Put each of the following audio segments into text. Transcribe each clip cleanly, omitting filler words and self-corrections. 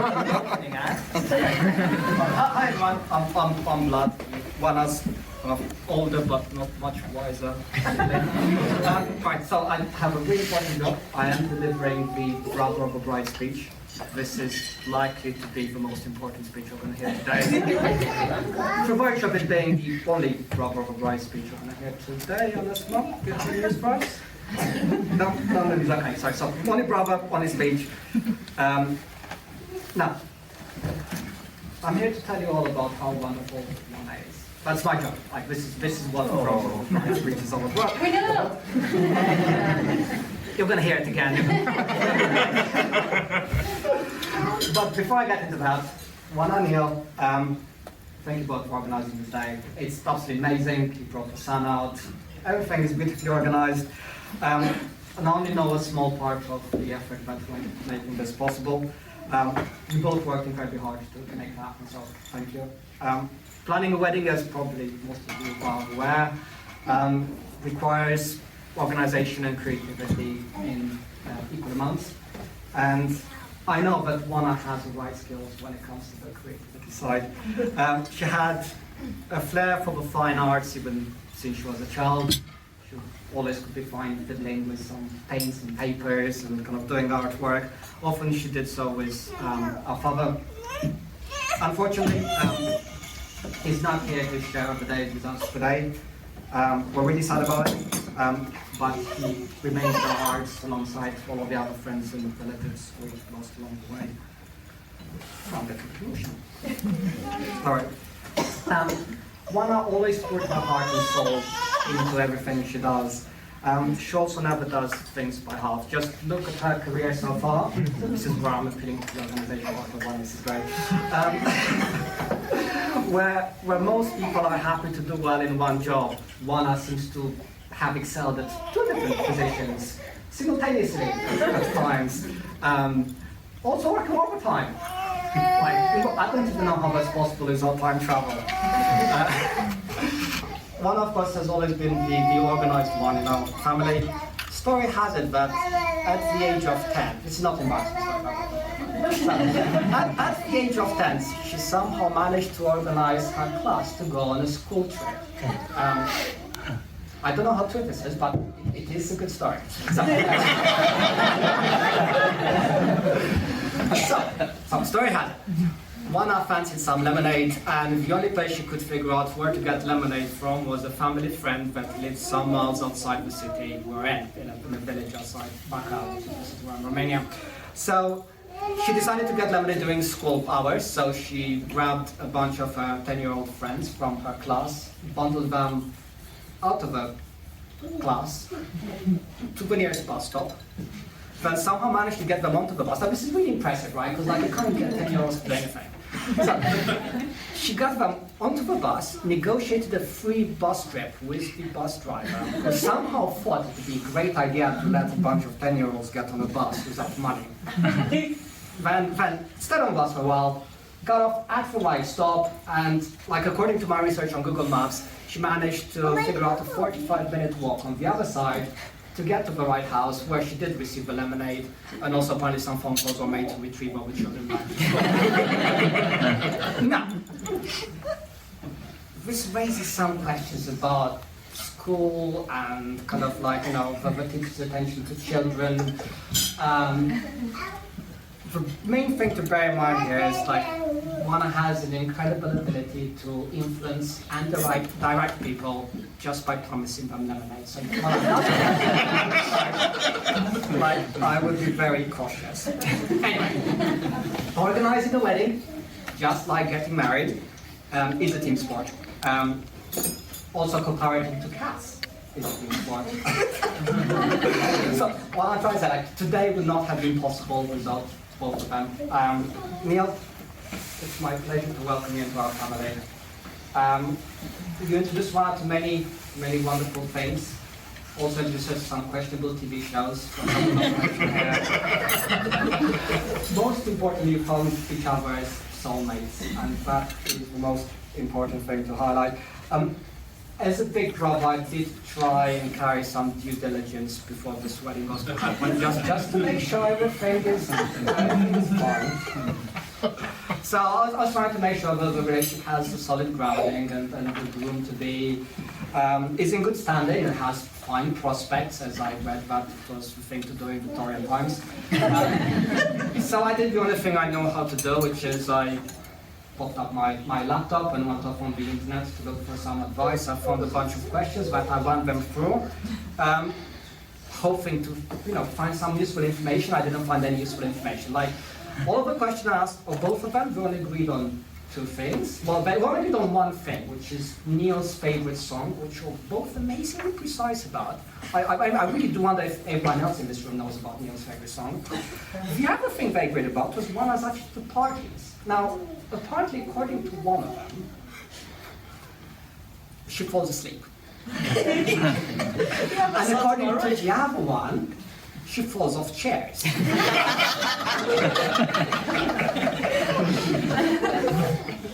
Hi everyone, I'm Vlad. Oana's kind of older but not much wiser. Right, so I have a really important job. I am delivering the brother of a bride speech. This is likely to be the most important speech you're going to hear today. Provided I've been being the only brother of a bride speech you're going to hear today, unless not, get to year's prize. No, okay, sorry, so only brother, only speech. Now, I'm here to tell you all about how wonderful Oana is. That's my job. Like this is what the brother of a bride speech is all about. We know. You're going to hear it again. But before I get into that, Oana and Niall, thank you both for organising this day. It's absolutely amazing. You brought the sun out. Everything is beautifully organised. And I only know a small part of the effort that went into making this possible. You both worked incredibly hard to make it happen, so thank you. Planning a wedding, as probably most of you are aware, requires organisation and creativity in equal amounts. And I know that Oana has the right skills when it comes to the creativity side. She had a flair for the fine arts even since she was a child. She always could be fine fiddling with some paints and papers and kind of doing artwork. Often she did so with our father. Unfortunately, he's not here to share the day with us today. We're really sad about it, but he remains in our hearts alongside all of the other friends and relatives we've lost along the way. From the conclusion. All right. Oana always put her heart and soul into everything she does. She also never does things by half. Just look at her career so far. So this is where I'm appealing to the organisation part of Oana. This is great. Where most people are happy to do well in one job, Oana seems to have excelled at two different positions simultaneously at times. Also working overtime. I don't even know how that's possible is all time travel. One of us has always been the organised one in our family. Story has it that at the age of 10, this is not embarrassing, at the age of 10, she somehow managed to organise her class to go on a school trip. I don't know how true this is, but it is a good story. So story has it. Oana fancied some lemonade, and the only place she could figure out where to get lemonade from was a family friend that lived some miles outside the city we're in a village outside Bacău, which is where in Romania. So she decided to get lemonade during school hours, so she grabbed a bunch of her 10-year-old friends from her class, bundled them out of the class to the nearest bus stop, then somehow managed to get them onto the bus. Now this is really impressive, right? Because like you can't get 10-year-olds to do anything. So she got them onto the bus, negotiated a free bus trip with the bus driver, who somehow thought it would be a great idea to let a bunch of 10-year-olds get on a bus without money. Then stayed on the bus for a while, got off at the right stop, and like according to my research on Google Maps, she managed to figure out a 45-minute walk on the other side to get to the right house, where she did receive the lemonade, and also apparently some phone calls were made to retrieve all the children back. Now, this raises some questions about school and kind of like, the teacher's attention to children. The main thing to bear in mind here is like, Oana has an incredible ability to influence and direct people just by promising them lemonade. So I would be very cautious. Anyway, organizing a wedding, just like getting married, is a team sport. Also co-parenting to cats is a team sport. So what I'm trying to say, like, today would not have been possible without both of them. Niall, it's my pleasure to welcome you into our family. You introduced Oana to many wonderful things. Also introduced us to some questionable TV shows. Most importantly, you found each other as soulmates, and that is the most important thing to highlight. As a big brother, I did try and carry some due diligence before this wedding was to happen, just to make sure everything is fine. So I was trying to make sure that the relationship has a solid grounding and a good room to be, is in good standing and has fine prospects, as I read that it was the thing to do in Victorian times. So I did the only thing I know how to do, which is I popped up my laptop and went off on the internet to look for some advice. I found a bunch of questions, but I ran them through, hoping to find some useful information. I didn't find any useful information. Like, all of the questions I asked, or both of them, we only agreed on two things. Well, we only agreed on one thing, which is Niall's favorite song, which we're both amazingly precise about. I really do wonder if everyone else in this room knows about Niall's favorite song. The other thing they agreed about was one was actually the parties. Now, apparently, according to one of them, she falls asleep. And according to the other one, she falls off chairs.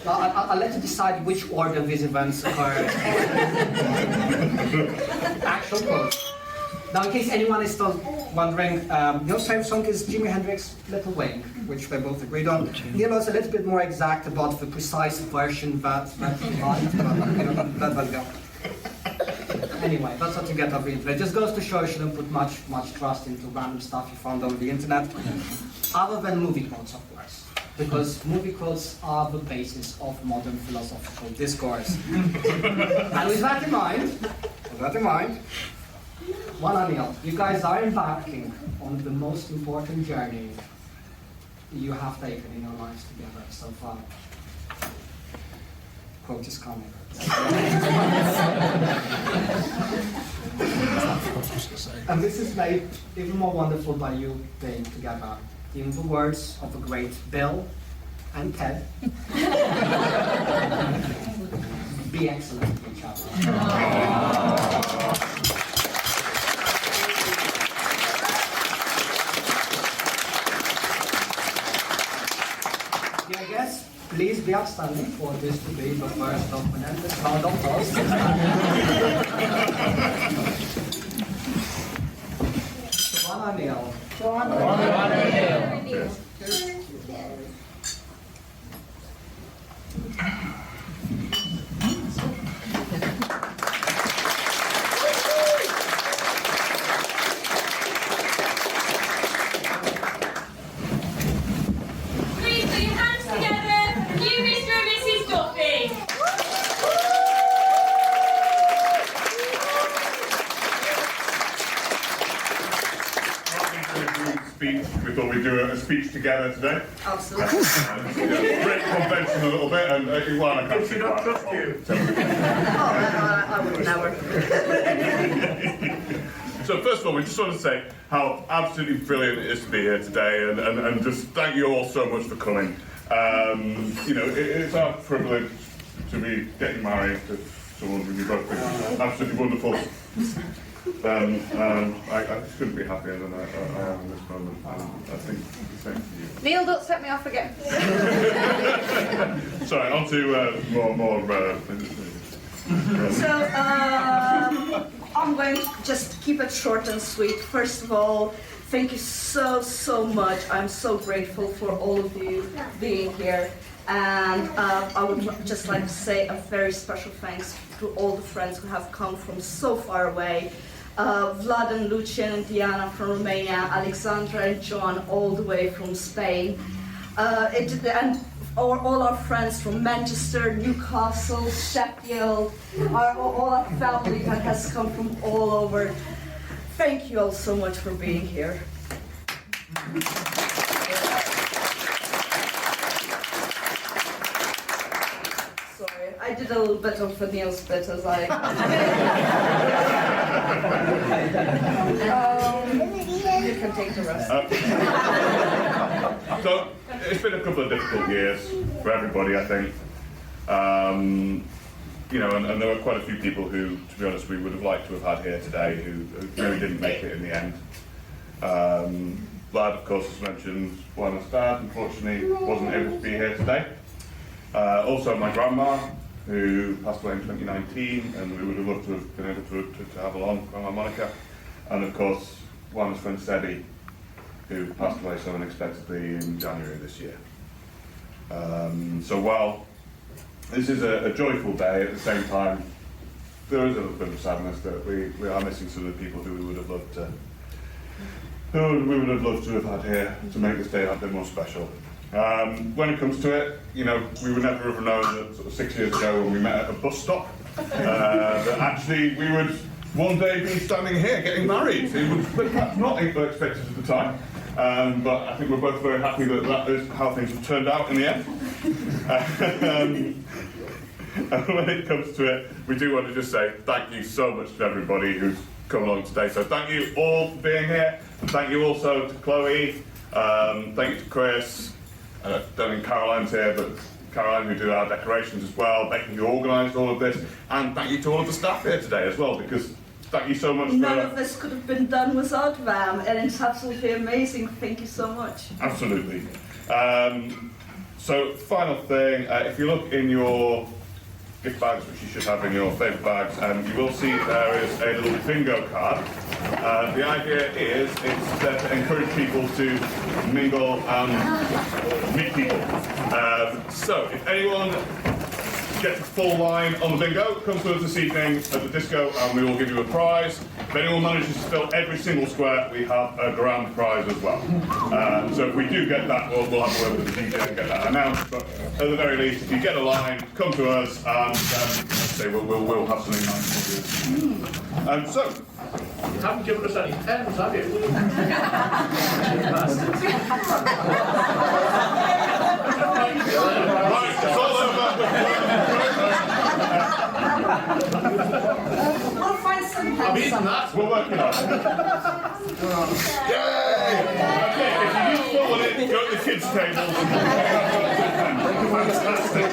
I'll let you decide which order these events occurred. Actual quote. Now, in case anyone is still wondering, Niall's favorite song is Jimi Hendrix's Little Wing, which they both agreed on. Niall was a little bit more exact about the precise version that he liked, but go. Anyway, that's what you get of the internet. It just goes to show you shouldn't put much trust into random stuff you found on the internet, other than movie quotes, of course, because movie quotes are the basis of modern philosophical discourse. And with that in mind, Oana, Niall, you guys are embarking on the most important journey you have taken in your lives together so far. Quote is coming. And this is made even more wonderful by you being together. In the words of the great Bill and Ted, be excellent to each other. Dear guests, please be upstanding for this to be the first of an endless round of toast. Oana, Niall. Oana, Niall. Please put your hands together. You, Mr. and Mrs. Duffy. Speech. We thought we'd do a speech together today. Absolutely. Break convention a little bit, and Oana can't She don't trust you. I would never. So first of all, we just want to say how absolutely brilliant it is to be here today, and just thank you all so much for coming. It's our privilege to be getting married to someone who you both think is absolutely wonderful. I couldn't be happier than I am in this moment. I think the same for you. Neil, don't set me off again. Sorry, on to more. So, I'm going to just keep it short and sweet. First of all, thank you so much. I'm so grateful for all of you being here. And I would just like to say a very special thanks to all the friends who have come from so far away. Vlad and Lucian and Diana from Romania, Alexandra and John all the way from Spain. And all our friends from Manchester, Newcastle, Sheffield, all our family that has come from all over. Thank you all so much for being here. Sorry, I did a little bit of a Neil split as I... you can take the rest. So, it's been a couple of difficult years for everybody, I think. And there were quite a few people who, to be honest, we would have liked to have had here today who really didn't make it in the end. Vlad, of course, as mentioned, Oana's dad, unfortunately, wasn't able to be here today. Also, my grandma, who passed away in 2019, and we would have loved to have been able to have her on, Grandma Monica. And of course, Oana's friend Sebi, who passed away so unexpectedly in January this year. So while this is a joyful day, at the same time, there is a little bit of sadness that we are missing some of the people who we would have loved to have had here to make this day a bit more special. When it comes to it, you know, we would never have known that sort of 6 years ago when we met at a bus stop, that actually we would one day be standing here getting married. It was perhaps not expected at the time, but I think we're both very happy that that is how things have turned out in the end. When it comes to it, we do want to just say thank you so much to everybody who's come along today. So thank you all for being here, and thank you also to Chloe, thank you to Chris, I don't think Caroline's here, but Caroline who did our decorations as well, thank you who organised all of this, and thank you to all of the staff here today as well, because thank you so much. None of this could have been done without them, and it's absolutely amazing. Thank you so much. Absolutely. So final thing, if you look in your gift bags, which you should have in your favourite bags, you will see there is a little bingo card. The idea is it's there to encourage people to mingle and meet people. So if anyone gets a full line on the bingo, come to us this evening at the disco and we will give you a prize. If anyone manages to fill every single square, we have a grand prize as well. So if we do get that, we'll have a word with the DJ and get that announced. But at the very least, if you get a line, come to us and say we'll have something nice for you. So, You haven't given us any pens, have you? right, it's all over. We'll find some I've eaten that. We're working on it. Yay! Okay, if you need to pull on it, go to the kids' tables. Fantastic.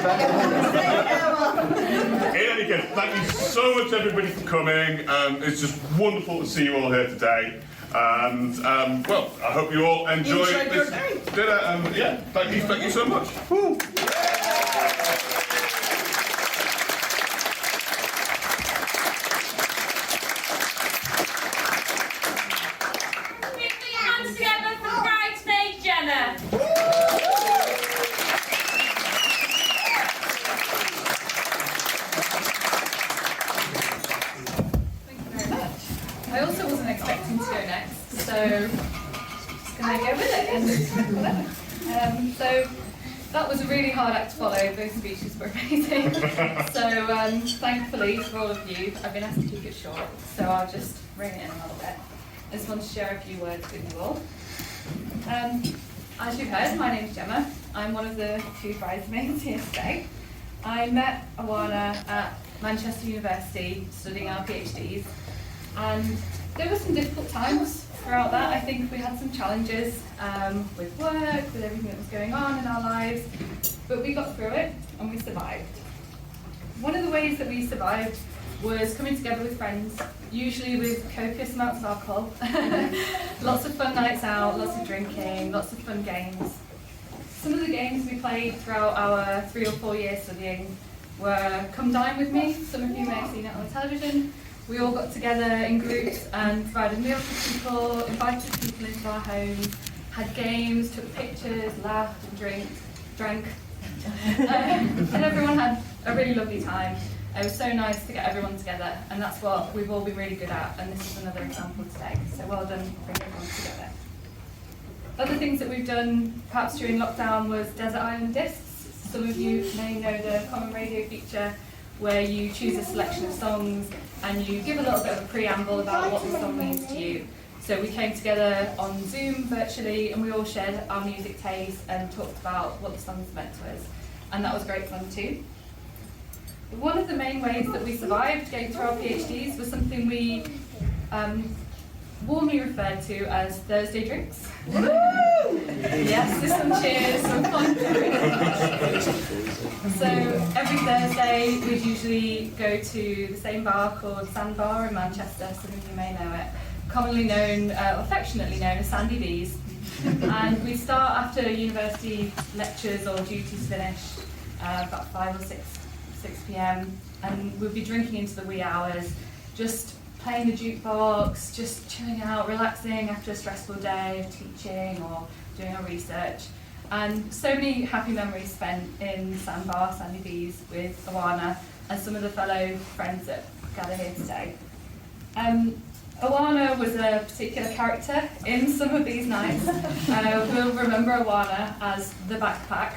In any case, thank you so much everybody for coming. It's just wonderful to see you all here today. And well, I hope you all enjoyed this dinner. And yeah, thank you so much. Woo. Put your hands together for bridesmaid Jenna. Thank you very much. I also wasn't expecting to go next, so just going to go with it and whatever. So that was a really hard act to follow. Those speeches were amazing. So thankfully for all of you, I've been asked to keep it short, so I'll just bring it in a little bit. I just want to share a few words with you all. As you've heard, my name's Gemma. I'm one of the 2 bridesmaids here today. I met Oana at Manchester University studying our PhDs, and there were some difficult times throughout that. I think we had some challenges with work, with everything that was going on in our lives, but we got through it and we survived. One of the ways that we survived was coming together with friends, usually with copious amounts of alcohol. Lots of fun nights out, lots of drinking, lots of fun games. Some of the games we played throughout our 3 or 4 years studying were Come Dine With Me. Some of you may have seen it on the television. We all got together in groups and provided meals for people, invited people into our homes, had games, took pictures, laughed and drank. And everyone had a really lovely time. It was so nice to get everyone together, and that's what we've all been really good at, and this is another example today. So well done bringing everyone together. Other things that we've done, perhaps during lockdown, was Desert Island Discs. Some of you may know the common radio feature where you choose a selection of songs and you give a little bit of a preamble about what the song means to you. So we came together on Zoom virtually and we all shared our music taste and talked about what the songs meant to us. And that was great fun too. One of the main ways that we survived getting through our PhDs was something we warmly referred to as Thursday drinks. Yes, there's some cheers, some fun. So every Thursday we'd usually go to the same bar called Sandbar in Manchester, some of you may know it, commonly known, affectionately known as Sandy B's. And we'd start after university lectures or duties finished, about 5 or 6 p.m, and we'd be drinking into the wee hours, just playing the jukebox, just chilling out, relaxing after a stressful day of teaching or doing our research. And so many happy memories spent in Sandbar, Sandy Bees with Oana and some of the fellow friends that gather here today. Oana was a particular character in some of these nights. We'll remember Oana as the backpack,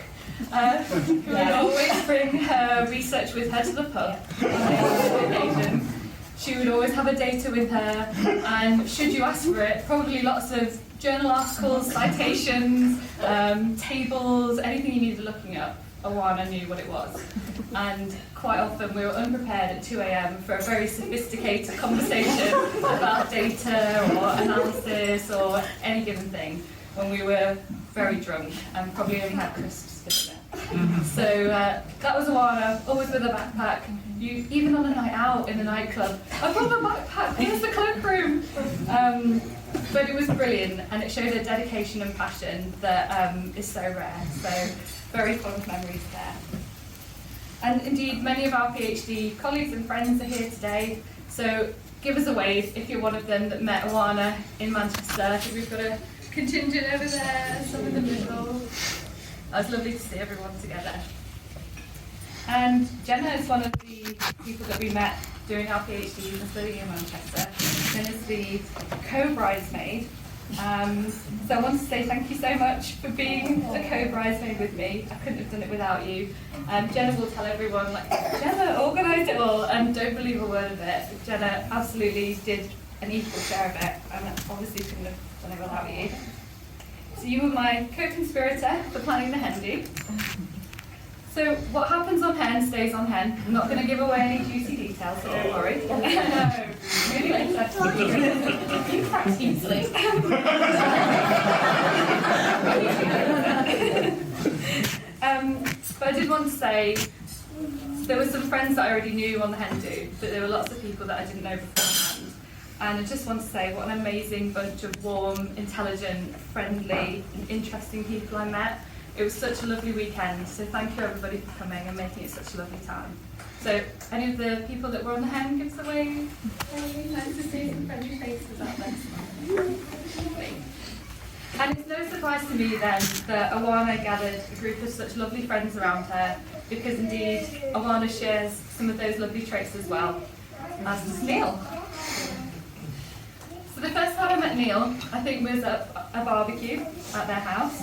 who would always bring her research with her to the pub on occasion. She would always have a data with her, and should you ask for it, probably lots of journal articles, citations, tables, anything you needed looking up. Oana knew what it was. And quite often we were unprepared at 2 AM for a very sophisticated conversation about data or analysis or any given thing when we were very drunk and probably only had crisps for dinner. So that was Oana, always with a backpack. Even on a night out in a nightclub, I brought my backpack, here's the cloakroom. But it was brilliant, and it showed a dedication and passion that is so rare. So very fond memories there. And indeed, many of our PhD colleagues and friends are here today. So give us a wave if you're one of them that met Oana in Manchester. I think we've got a contingent over there, some in the middle. It was lovely to see everyone together. And Jenna is one of the people that we met doing our PhDs and studying in Manchester. Jenna's the co-bridesmaid. So I want to say thank you so much for being a co-bridesmaid with me. I couldn't have done it without you. Jenna will tell everyone, like, Jenna organised it all, and don't believe a word of it. Jenna absolutely did an equal share of it, and obviously couldn't have done it without you. So you were my co-conspirator for planning the hen do. So what happens on hen stays on hen. I'm not going to give away any juicy details, so don't worry. No, maybe later. You practice easily. But I did want to say, there were some friends that I already knew on the hen do, but there were lots of people that I didn't know beforehand. And I just want to say what an amazing bunch of warm, intelligent, friendly, and interesting people I met. It was such a lovely weekend, so thank you everybody for coming and making it such a lovely time. So, any of the people that were on the hen, give us a wave. Nice to see some friendly faces out there. And it's no surprise to me then that Oana gathered a group of such lovely friends around her, because indeed Oana shares some of those lovely traits as well, as does Neil. So the first time I met Neil, I think, was at a barbecue at their house.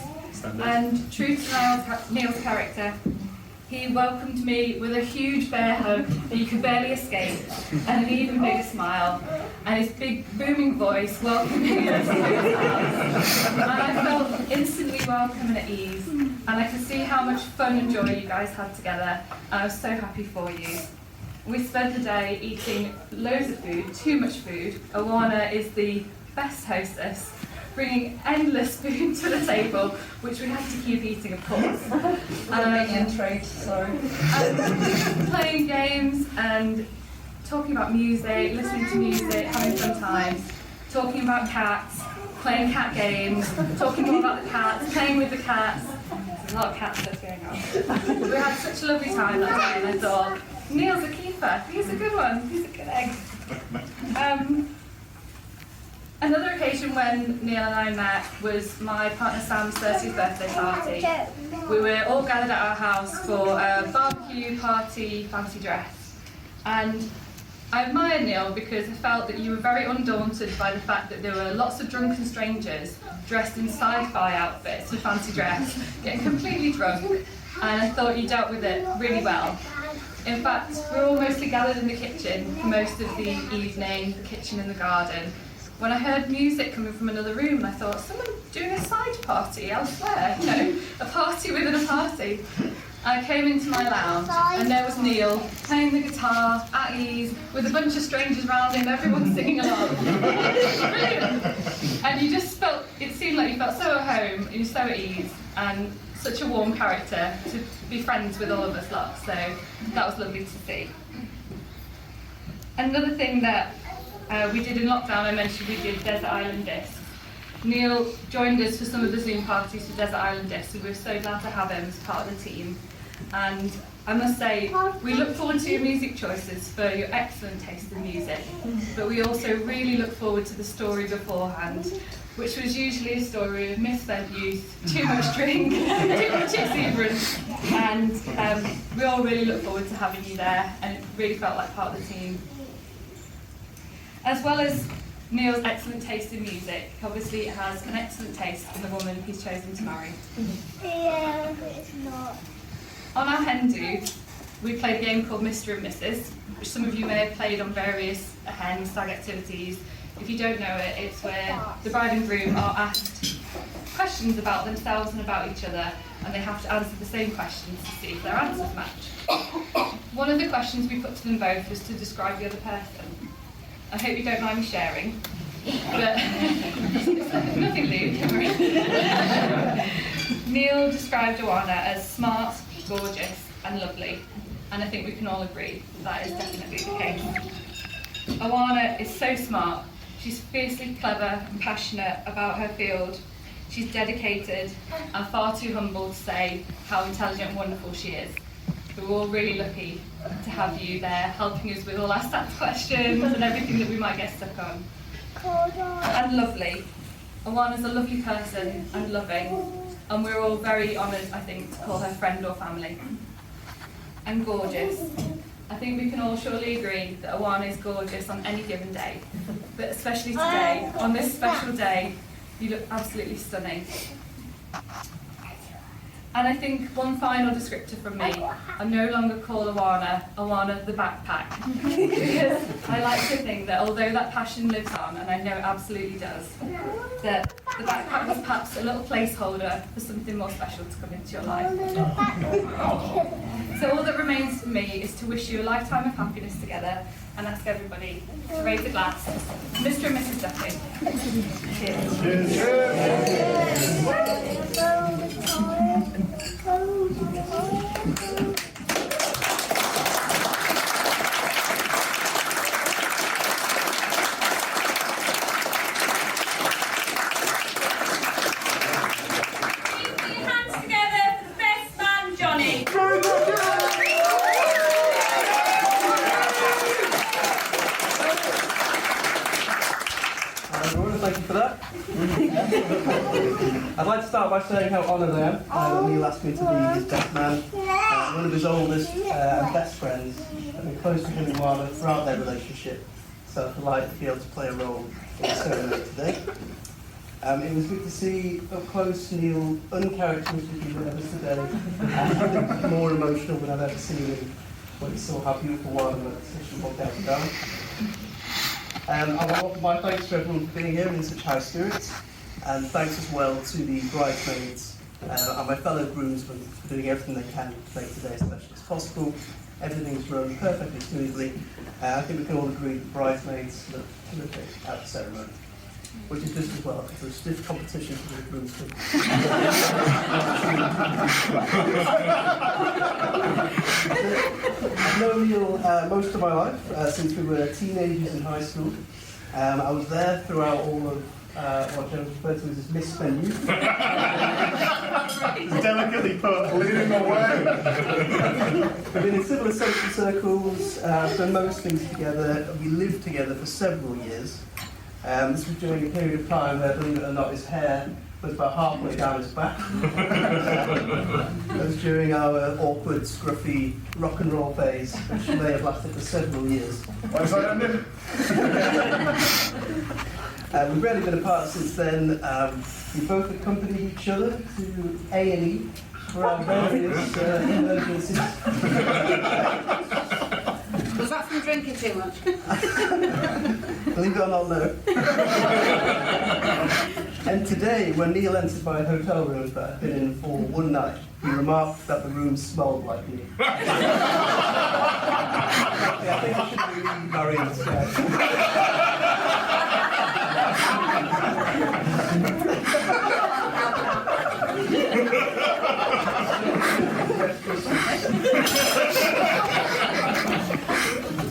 And true to Neil's character, he welcomed me with a huge bear hug that you could barely escape, and an even bigger smile, and his big booming voice welcomed me into his house. And I felt instantly welcome and at ease, and I could see how much fun and joy you guys had together, and I was so happy for you. We spent the day eating loads of food, too much food. Oana is the best hostess, bringing endless food to the table, which we had to keep eating, of course. Playing games and talking about music, listening to music, having fun times, talking about cats, playing cat games, talking more about the cats, playing with the cats. There's a lot of cat stuff going on. We had such a lovely time that day, and I thought, Neil's a keeper. He's a good one. He's a good egg. Another occasion when Neil and I met was my partner Sam's 30th birthday party. We were all gathered at our house for a barbecue party fancy dress. And I admired Neil because I felt that you were very undaunted by the fact that there were lots of drunken strangers dressed in sci-fi outfits and fancy dress, getting completely drunk, and I thought you dealt with it really well. In fact, we were all mostly gathered in the kitchen for most of the evening, the kitchen and the garden, when I heard music coming from another room, and I thought, someone doing a side party elsewhere, you know, a party within a party. I came into my lounge, and there was Neil playing the guitar at ease with a bunch of strangers around him, everyone singing along. Brilliant! And you just felt, it seemed like you felt so at home, and you were so at ease, and such a warm character to be friends with all of us lot, so that was lovely to see. Another thing that we did in lockdown, I mentioned we did Desert Island Discs. Neil joined us for some of the Zoom parties for Desert Island Discs, and we were so glad to have him as part of the team. And I must say, we look forward to your music choices for your excellent taste in music, but we also really look forward to the story beforehand, which was usually a story of misspent youth, too much drink, too much exuberance, and we all really look forward to having you there, and it really felt like part of the team. As well as Niall's excellent taste in music, obviously it has an excellent taste in the woman he's chosen to marry. Yeah, it's not. On our hen do, we played a game called Mr. and Mrs., which some of you may have played on various hen stag activities. If you don't know it, it's where the bride and groom are asked questions about themselves and about each other, and they have to answer the same questions to see if their answers match. One of the questions we put to them both was to describe the other person. I hope you don't mind me sharing, but nothing lewd, don't worry. Niall described Oana as smart, gorgeous and lovely, and I think we can all agree that is definitely the case. Oana is so smart. She's fiercely clever and passionate about her field. She's dedicated and far too humble to say how intelligent and wonderful she is. We're all really lucky to have you there helping us with all our stats questions and everything that we might get stuck on. And lovely. Oana's a lovely person and loving, and we're all very honoured, I think, to call her friend or family. And gorgeous. I think we can all surely agree that Oana is gorgeous on any given day, but especially today, on this special day, you look absolutely stunning. And I think one final descriptor from me, I no longer call Oana the backpack, because I like to think that although that passion lives on, and I know it absolutely does, that the backpack was perhaps a little placeholder for something more special to come into your life. So all that remains for me is to wish you a lifetime of happiness together and ask everybody to raise a glass. Mr. and Mrs. Duffy. Cheers. Put your hands together for the best man, Johnny. Thank you for that. I'd like to start by saying how honoured I am that Niall asked me to be his best man. One of his oldest and best friends. I've been close to him and Oana throughout their relationship, so I'm delighted to be able to play a role in the ceremony today. It was good to see up close Niall uncharacteristically nervous today, and more emotional than I've ever seen him when he saw how beautiful Oana looked as she walked out the door. I want to offer my thanks to everyone for being here in such high spirits, and thanks as well to the bridesmaids and my fellow groomsmen for doing everything they can to make today as special as possible. Everything's run perfectly smoothly. I think we can all agree that the bridesmaids look terrific at the ceremony, which is just as well, because there's stiff competition for the groomsmen. I've known Niall most of my life, since we were teenagers in high school. I was there throughout all of what Joe referred to as his misspent youth. Delicately put, leading the way. We've been in similar social circles, done most things together. We lived together for several years. This was during a period of time where, believe it or not, his hair was about halfway down his back. It was during our awkward, scruffy rock and roll phase, which may have lasted for several years. Why is that ending? We've rarely been apart since then. We both accompanied each other to A&E for our various emergencies. Was that from drinking too much? Believe it or not, no. And today, when Niall entered my hotel room that I'd been in for one night, he remarked that the room smelled like me. I think I should be married instead.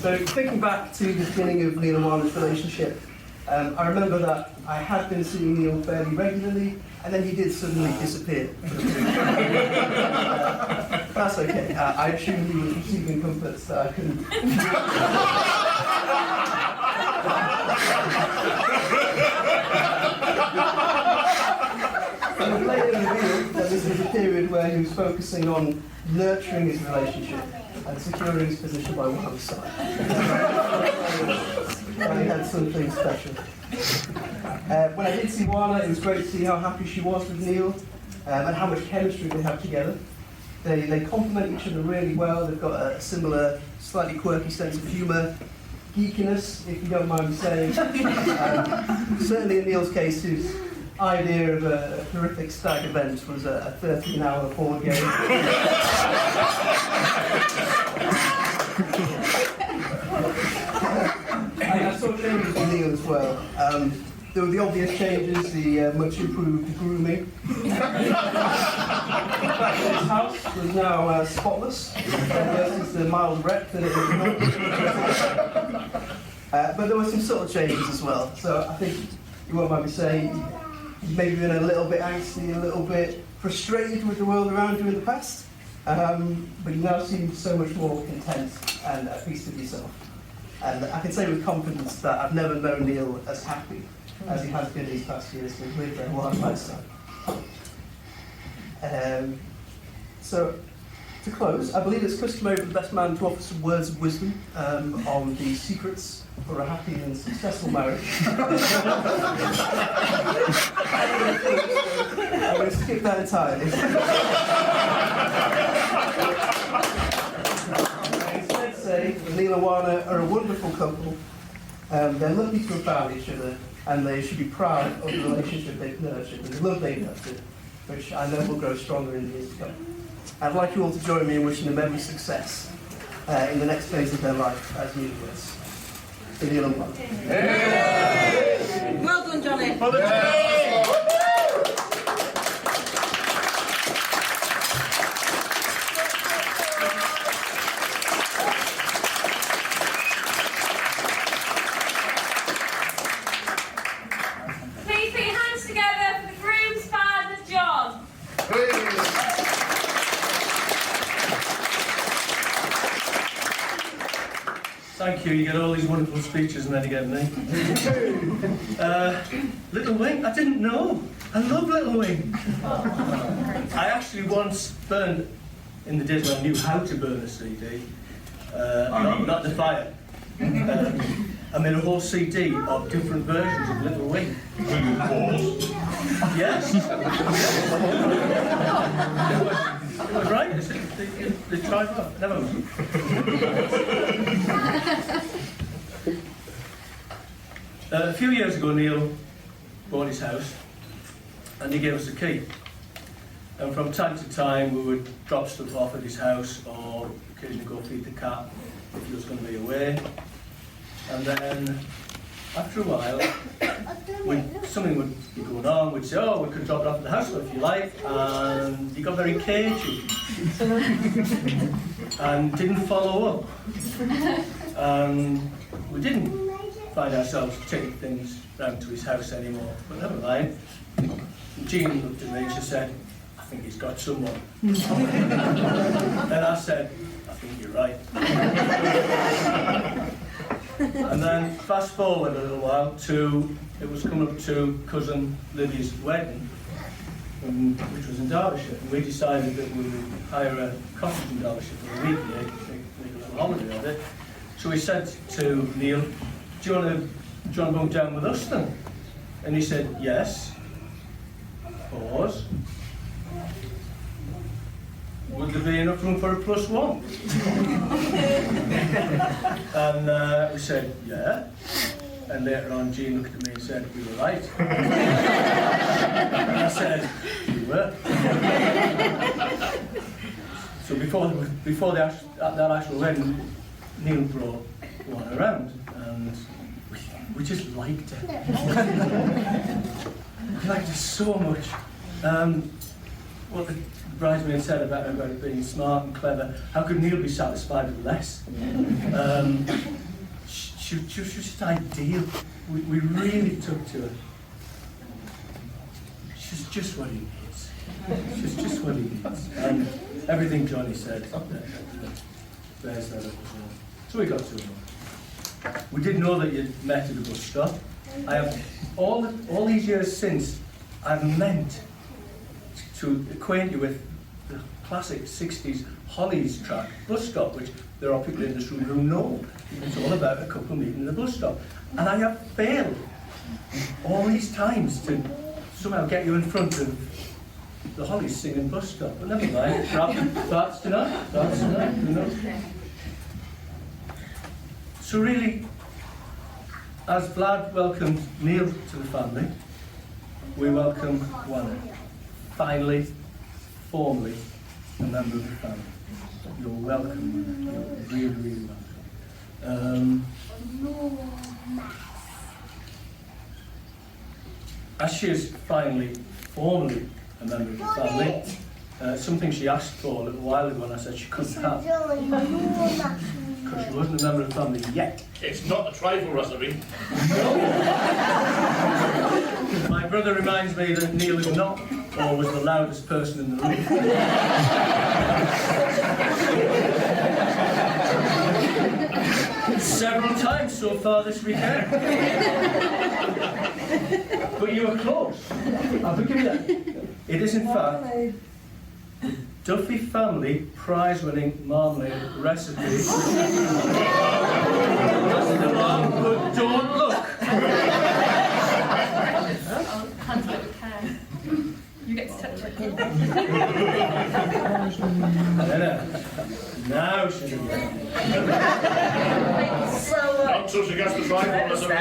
So thinking back to the beginning of Niall and Oana's relationship, I remember that I had been seeing Niall fairly regularly, and then he did suddenly disappear. That's okay. I assume you were receiving comforts that I couldn't. And later revealed that this was a period where he was focusing on nurturing his relationship and securing his position by one side. And he had something special. When I did see Oana, it was great to see how happy she was with Niall and how much chemistry they have together. They complement each other really well. They've got a similar, slightly quirky sense of humour, geekiness, if you don't mind me saying. Certainly in Niall's case, his idea of a horrific stag event was a 13-hour board game. I saw changes in Niall as well. There were the obvious changes, the much improved grooming. In fact, his house was now spotless versus the mild wreck that it was not. But there were some subtle changes as well. So I think you won't mind me saying you've maybe been a little bit angsty, a little bit frustrated with the world around you in the past. But you now seem so much more content and at peace with yourself. And I can say with confidence that I've never known Niall as happy as he has been these past years with their wild lifestyle. So, to close, I believe it's customary for the best man to offer some words of wisdom on the secrets for a happy and successful marriage. I'm going to skip that entirely. Instead say that Niall and Oana are a wonderful couple. They're lucky to have found each other, and they should be proud of the relationship they've nurtured and the love they've nurtured, which I know will grow stronger in the years to come. I'd like you all to join me in wishing them every success in the next phase of their life as newlyweds. To Niall and Oana. Well done, Johnny. Please put your hands together for the groom's father, John. Thank you. You get all these wonderful speeches and then you get me. Little Wing, I didn't know. I love Little Wing. I actually once burned, in the days when I knew how to burn a CD, not the fire. I made a whole CD of different versions of Little Wing. Including pause. Yes. It was right. They tried well. Never mind. A few years ago, Niall bought his house and he gave us a key. And from time to time, we would drop stuff off at his house or occasionally go feed the cat if he was going to be away. And then, after a while, when something would be going on, we'd say, oh, we could drop it off at the house if you like, and he got very cagey and didn't follow up. And we didn't find ourselves taking things round to his house anymore, but never mind. Jean looked at me and she said, I think he's got someone. Then I said, I think you're right. And then fast forward a little while to, it was coming up to cousin Lily's wedding, which was in Derbyshire, and we decided that we would hire a cottage in Derbyshire for a week, make a little holiday of it. So we said to Niall, do you want to come down with us then? And he said, yes. Pause. Would there be enough room for a +1? And we said, yeah. And later on, Jean looked at me and said, we were right. And I said, we were. So before that actual wedding, Niall brought one around, and we just liked it. We liked it so much. What the bridesmaid said about it being smart and clever, how could Niall be satisfied with less? She was just ideal. We really took to her. She's just what he needs. She's just what he needs. And everything Johnny said bears that up as well. So we got to him. We didn't know that you'd met at a bus stop. I have all these years since, I've meant to acquaint you with the classic 60s Hollies track bus stop, which there are people in this room who know. It's all about a couple meeting at a bus stop. And I have failed all these times to somehow get you in front of the Hollies singing bus stop. But never mind, that's tonight, who knows. So really, as Vlad welcomed Neil to the family, we welcome Oana, finally, formally, a member of the family. You're welcome, you're really, really welcome. As she is finally, formally a member of the family, something she asked for a little while ago and I said she couldn't have, because she wasn't a member of the family yet. It's not a trifle, Rosalie. My brother reminds me that Neil is not always the loudest person in the room. Several times so far this weekend. But you were close. I'll give you that. It is in fact the Duffy family prize-winning marmalade recipe. Doesn't belong, but don't look. Handle it with care. You get to touch it. Now she's again. Not so she gets the trifle, Rosalie.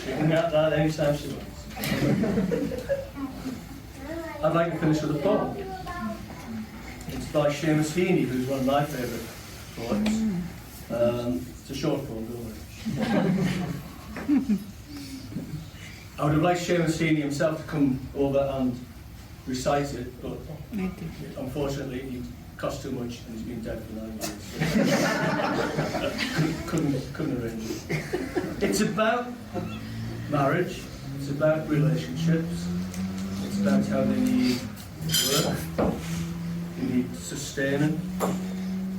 She can get that anytime she wants. I'd like to finish with a poem. It's by Seamus Heaney, who's one of my favourite poets. It's a short poem, don't worry. I would have liked Seamus Heaney himself to come over and recite it, but unfortunately he cost too much and he's been dead for 9 years. Couldn't arrange it. It's about marriage, it's about relationships, it's about how they need work, they need sustaining,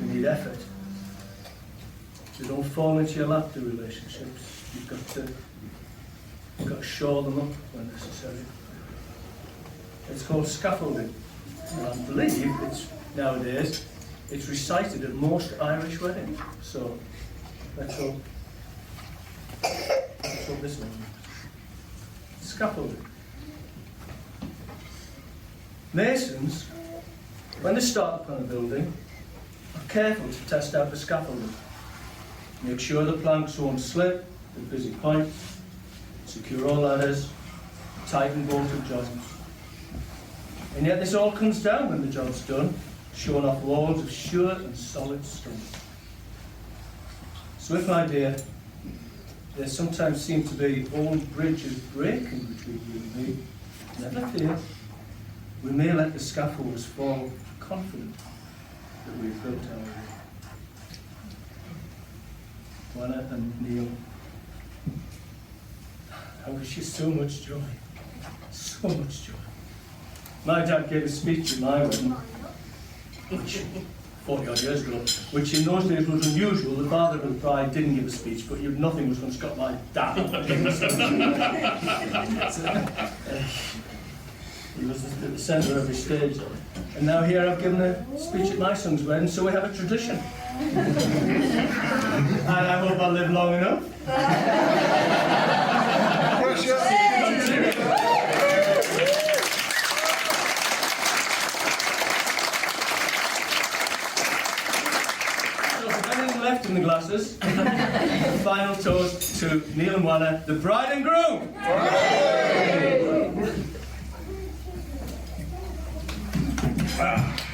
they need effort. They don't fall into your lap, the relationships. You've got to shore them up when necessary. It's called scaffolding. And I believe nowadays it's recited at most Irish weddings. So let's hope this one. Scaffolding. Masons, when they start upon a building, are careful to test out the scaffolding. Make sure the planks won't slip, the busy points, secure all ladders, tighten bolted joints. And yet this all comes down when the job's done, showing off walls of sure and solid stone. So if, my dear, there sometimes seem to be old bridges breaking between you and me, never fear. We may let the scaffolds fall confident that we've built our way. Oana and Neil, I wish you so much joy. So much joy. My dad gave a speech at my wedding, which 40 odd years ago, which in those days was unusual. The father of the bride didn't give a speech, but nothing was going to stop my dad. He was at the centre of his stage. And now here I've given a speech at my son's wedding, so we have a tradition. And I hope I'll live long enough. Left in the glasses. Final toast to Niall and Oana, the bride and groom. Hooray!